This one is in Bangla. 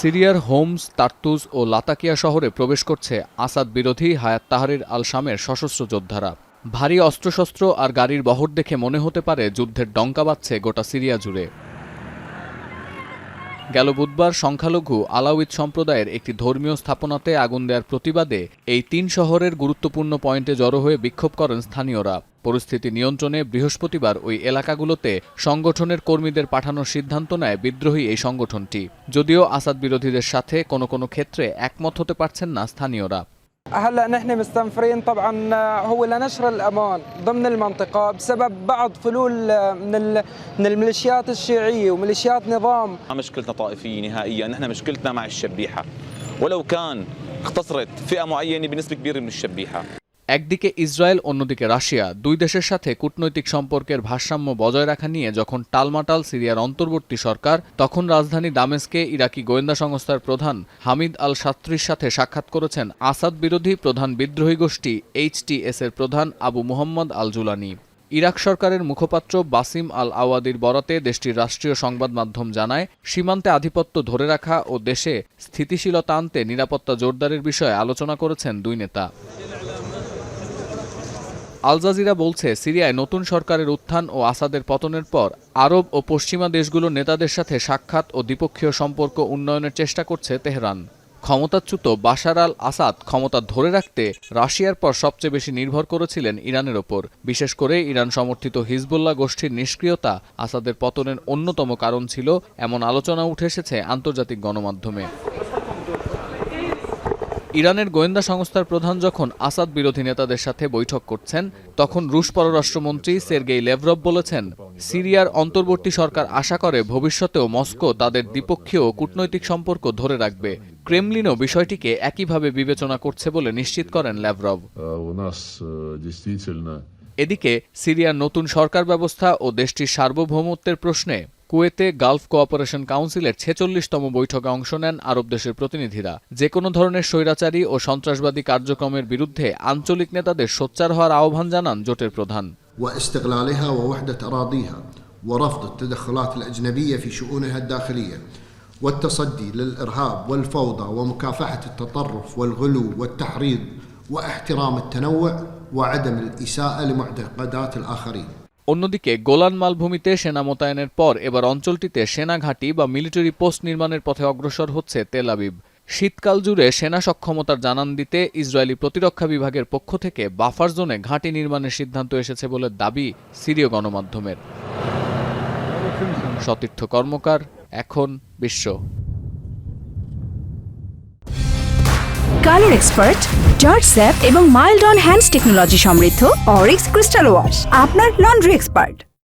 সিরিয়ার হোমস, তার্তুজ ও লাতাকিয়া শহরে প্রবেশ করছে আসাদ বিরোধী হায়াত তাহরির আল শামের সশস্ত্র যোদ্ধারা। ভারী অস্ত্রশস্ত্র আর গাড়ির বহর দেখে মনে হতে পারে যুদ্ধের ডঙ্কা বাজছে গোটা সিরিয়া জুড়ে। গেল বুধবার সংখ্যালঘু আলাউইদ সম্প্রদায়ের একটি ধর্মীয় স্থাপনাতে আগুন দেওয়ার প্রতিবাদে এই ৩ শহরের গুরুত্বপূর্ণ পয়েন্টে জড়ো হয়ে বিক্ষোভ করেন স্থানীয়রা। পরিস্থিতি নিয়ন্ত্রণে বৃহস্পতিবার ওই এলাকাগুলোতে সংগঠনের কর্মীদের পাঠানোর সিদ্ধান্ত নেয় বিদ্রোহী এই সংগঠনটি। যদিও আসাদ বিরোধীদের সাথে কোনো কোনো ক্ষেত্রে একমত হতে পারছেন না স্থানীয়রা। هلا نحن مستنفرين طبعا هو لنشر الامان ضمن المنطقه بسبب بعض فلول من الميليشيات الشيعيه وميليشيات نظام. مشكلتنا طائفيه نهائيا، نحن مشكلتنا مع الشبيحه، ولو كان اختصرت فئه معينه بنسبه كبيره من الشبيحه. একদিকে ইসরায়েল, অন্যদিকে রাশিয়া, দুই দেশের সাথে কূটনৈতিক সম্পর্কের ভারসাম্য বজায় রাখা নিয়ে যখন টালমাটাল সিরিয়ার অন্তর্বর্তী সরকার, তখন রাজধানী দামেস্কে ইরাকি গোয়েন্দা সংস্থার প্রধান হামিদ আল সাত্রির সাথে সাক্ষাৎ করেছেন আসাদ বিরোধী প্রধান বিদ্রোহী গোষ্ঠী HTS এর প্রধান আবু মুহাম্মদ আল জুলানি। ইরাক সরকারের মুখপাত্র বাসিম আল আওয়াদির বরাতে দেশটির রাষ্ট্রীয় সংবাদ মাধ্যম জানায়, সীমান্তে আধিপত্য ধরে রাখা ও দেশে স্থিতিশীলতা আনতে নিরাপত্তা জোরদারের বিষয়ে আলোচনা করেছেন দুই নেতা। আল জাজিরা বলছে, সিরিয়ায় নতুন সরকারের উত্থান ও আসাদের পতনের পর আরব ও পশ্চিমা দেশগুলোর নেতাদের সাথে সাক্ষাৎ ও দ্বিপক্ষীয় সম্পর্ক উন্নয়নের চেষ্টা করছে তেহরান। ক্ষমতাচ্যুত বাশার আল আসাদ ক্ষমতা ধরে রাখতে রাশিয়ার পর সবচেয়ে বেশি নির্ভর করেছিলেন ইরানের ওপর। বিশেষ করে ইরান সমর্থিত হিজবুল্লাহ গোষ্ঠীর নিষ্ক্রিয়তা আসাদের পতনের অন্যতম কারণ ছিল, এমন আলোচনা উঠে এসেছে আন্তর্জাতিক গণমাধ্যমে। ইরানের গোয়েন্দা সংস্থার প্রধান যখন আসাদ বিরোধী নেতাদের সাথে বৈঠক করছেন, তখন রুশ পররাষ্ট্রমন্ত্রী সের্গেই লেভরভ বলেছেন, সিরিয়ার অন্তর্বর্তী সরকার আশা করে ভবিষ্যতেও মস্কো তাদের দ্বিপক্ষীয় কূটনৈতিক সম্পর্ক ধরে রাখবে। ক্রেমলিনও বিষয়টিকে একইভাবে বিবেচনা করছে বলে নিশ্চিত করেন লেভরভ। এদিকে সিরিয়ার নতুন সরকার ব্যবস্থা ও দেশটির সার্বভৌমত্বের প্রশ্নে কুয়েতে গালফ কোঅপারেশন কাউন্সিলের 46তম বৈঠকে অংশ নেন আরব দেশের প্রতিনিধিরা। যে কোনো ধরনের স্বৈরাচারী ও সন্ত্রাসবাদী কার্যক্রমের বিরুদ্ধে আঞ্চলিক নেতাদের সোচ্চার হওয়ার আহ্বান জানান জোটের প্রধান। واستقلالها ووحدة أراضيها ورفض التدخلات الأجنبية في شؤونها الداخلية والتصدي للإرهاب والفوضى ومكافحة التطرف والغلو والتحريض واحترام التنوع وعدم الإساءة لمعتقدات الآخرين। অন্যদিকে গোলান মালভূমিতে সেনা মোতায়েনের পর এবার অঞ্চলটিতে সেনা ঘাঁটি বা মিলিটারি পোস্ট নির্মাণের পথে অগ্রসর হচ্ছে তেল আবিব। শীতকাল জুড়ে সেনা সক্ষমতার জানান দিতে ইসরায়েলি প্রতিরক্ষা বিভাগের পক্ষ থেকে বাফার জোনে ঘাঁটি নির্মাণের সিদ্ধান্ত এসেছে বলে দাবি সিরীয় গণমাধ্যমের। সতীর্থ কর্মকার, এখন বিশ্ব। কালার এক্সপার্ট, জর্জ স্যাপ এবং মাইল্ড অন হ্যান্ডস টেকনোলজি সমৃদ্ধ অরিক্স ক্রিস্টাল ওয়াশ আপনার লন্ড্রি এক্সপার্ট।